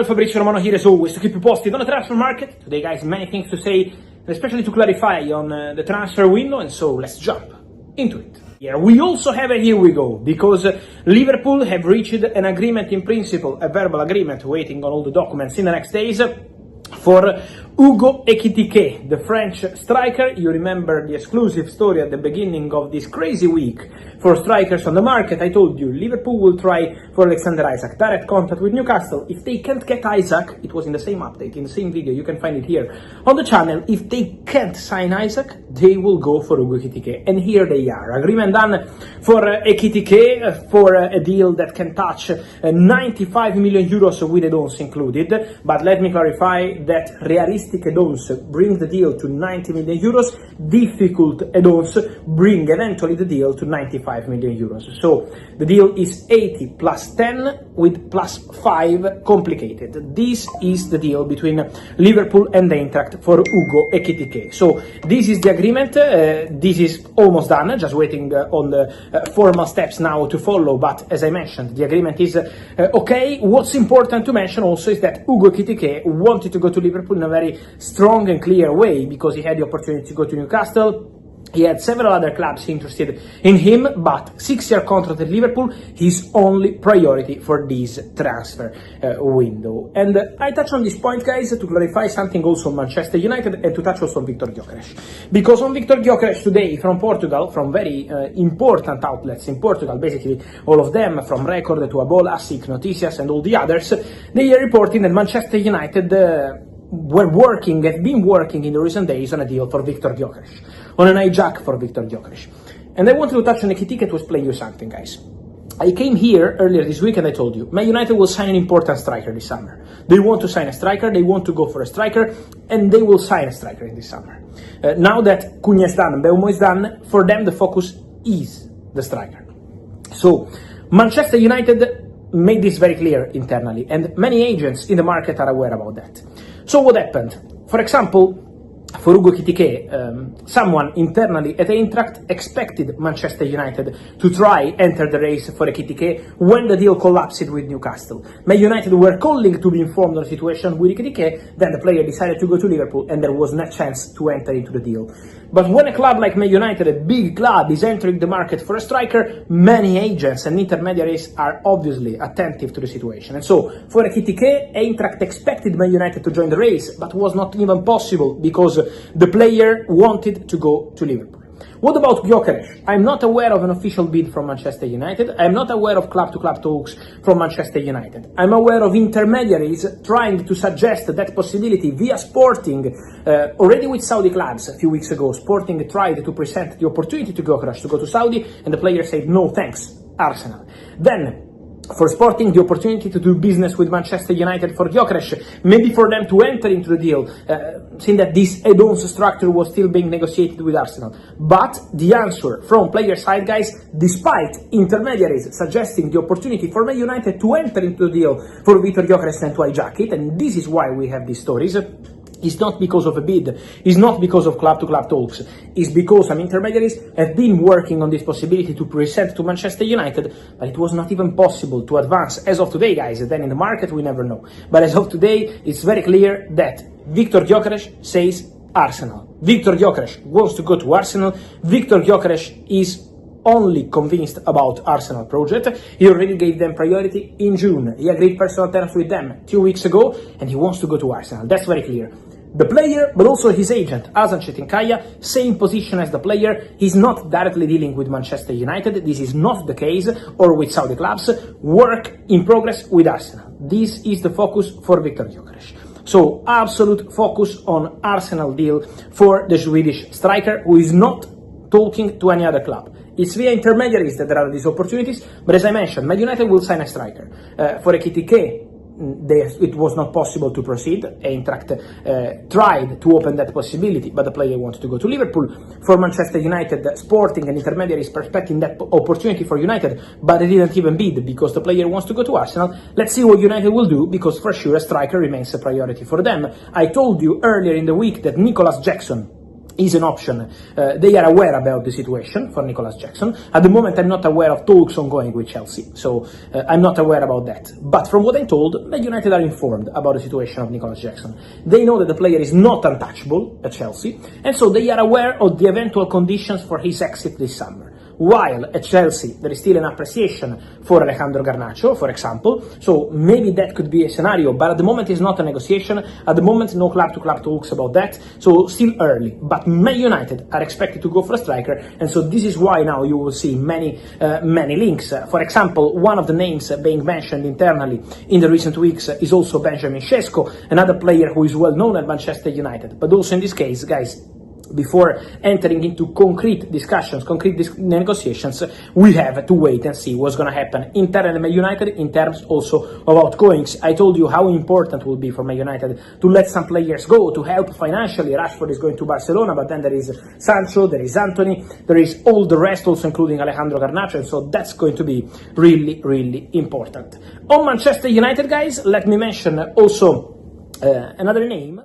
channel, Fabrizio Romano here as always to keep you posted on the transfer market. Today guys, many things to say, especially to clarify on the transfer window, and so let's jump into it. Yeah, we also have a here we go, because Liverpool have reached an agreement in principle, a verbal agreement, waiting on all the documents in the next days, for Hugo Ekitike, the French striker. You remember the exclusive story at the beginning of this crazy week for strikers on the market. I told you, Liverpool will try for Alexander Isak, direct contact with Newcastle. If they can't get Isak, it was in the same update, in the same video, you can find it here on the channel. If they can't sign Isak, they will go for Hugo Ekitike. And here they are, agreement done for Ekitike, for a deal that can touch 95 million euros with add-ons included. But let me clarify that realistic add-ons bring the deal to 90 million euros, difficult add-ons bring eventually the deal to 95 million euros. So the deal is 80 plus 10 with plus 5 complicated. This is the deal between Liverpool and the Eintracht for Hugo Ekitike. So this is the agreement, this is almost done, just waiting on the formal steps now to follow, but as I mentioned, the agreement is okay. What's important to mention also is that Hugo Ekitike wanted to go to Liverpool in a very strong and clear way, because he had the opportunity to go to Newcastle. He had several other clubs interested in him, but 6-year contract at Liverpool, his only priority for this transfer window. And I touch on this point, guys, to clarify something also on Manchester United, and to touch also on Victor Gyökeres. Because on Victor Gyökeres today, from Portugal, from very important outlets in Portugal, basically all of them, from Record to Abola, SIC Noticias and all the others, they are reporting that Manchester United have been working in the recent days on a deal for Victor Gyökeres, on an hijack for Victor Gyökeres. And I wanted to touch on Ekitike to explain you something, guys. I came here earlier this week and I told you, Man United will sign an important striker this summer. They want to sign a striker, they want to go for a striker, and they will sign a striker in this summer. Now that Cunha is done, Mbeumo is done, for them the focus is the striker. So, Manchester United made this very clear internally, and many agents in the market are aware about that. So what happened? For example, for Hugo Ekitike, someone internally at Eintracht expected Manchester United to try enter the race for Ekitike when the deal collapsed with Newcastle. Man United were calling to be informed on the situation with Ekitike, then the player decided to go to Liverpool and there was no chance to enter into the deal. But when a club like Man United, a big club, is entering the market for a striker, many agents and intermediaries are obviously attentive to the situation. And so, for Ekitike, Eintracht expected Man United to join the race, but was not even possible because the player wanted to go to Liverpool. What about Gyökeres? I'm not aware of an official bid from Manchester United. I'm not aware of club-to-club talks from Manchester United. I'm aware of intermediaries trying to suggest that possibility via Sporting. Already with Saudi clubs a few weeks ago, Sporting tried to present the opportunity to Gyökeres to go to Saudi, and the player said, no thanks, Arsenal. Then, for Sporting, the opportunity to do business with Manchester United for Gyökeres, maybe for them to enter into the deal, seeing that this add-ons structure was still being negotiated with Arsenal. But the answer from player side, guys, despite intermediaries suggesting the opportunity for Man United to enter into the deal for Victor Gyökeres and to hijack it, and this is why we have these stories, it's not because of a bid, it's not because of club-to-club talks, it's because some intermediaries have been working on this possibility to present to Manchester United, but it was not even possible to advance as of today, guys. Then in the market we never know. But as of today, it's very clear that Victor Gyökeres says Arsenal. Victor Gyökeres wants to go to Arsenal. Victor Gyökeres is only convinced about Arsenal project. He already gave them priority in June. He agreed personal terms with them 2 weeks ago, and he wants to go to Arsenal. That's very clear. The player, but also his agent, Hasan Çetinkaya, same position as the player. He's not directly dealing with Manchester United. This is not the case, or with Saudi clubs. Work in progress with Arsenal. This is the focus for Victor Gyökeres. So, absolute focus on Arsenal deal for the Swedish striker, who is not talking to any other club. It's via intermediaries that there are these opportunities, but as I mentioned, Man United will sign a striker. For Ekitike, it was not possible to proceed. Eintracht tried to open that possibility, but the player wanted to go to Liverpool. For Manchester United, Sporting and intermediaries expecting that opportunity for United, but they didn't even bid because the player wants to go to Arsenal. Let's see what United will do, because for sure a striker remains a priority for them. I told you earlier in the week that Nicholas Jackson is an option. They are aware about the situation for Nicolas Jackson. At the moment, I'm not aware of talks ongoing with Chelsea, so I'm not aware about that. But from what I'm told, Man United are informed about the situation of Nicolas Jackson. They know that the player is not untouchable at Chelsea, and so they are aware of the eventual conditions for his exit this summer. While at Chelsea, there is still an appreciation for Alejandro Garnacho, for example, so maybe that could be a scenario, but at the moment it's not a negotiation. At the moment, no club-to-club talks about that, so still early. But Man United are expected to go for a striker, and so this is why now you will see many links. For example, one of the names being mentioned internally in the recent weeks is also Benjamin Sesko, another player who is well known at Manchester United. But also in this case, guys, before entering into concrete discussions, negotiations, we have to wait and see what's going to happen internally at Man United in terms also of outgoings. I told you how important it will be for Man United to let some players go, to help financially. Rashford is going to Barcelona, but then there is Sancho, there is Anthony, there is all the rest also, including Alejandro Garnacho, and so that's going to be really, really important. On Manchester United, guys, let me mention also another name.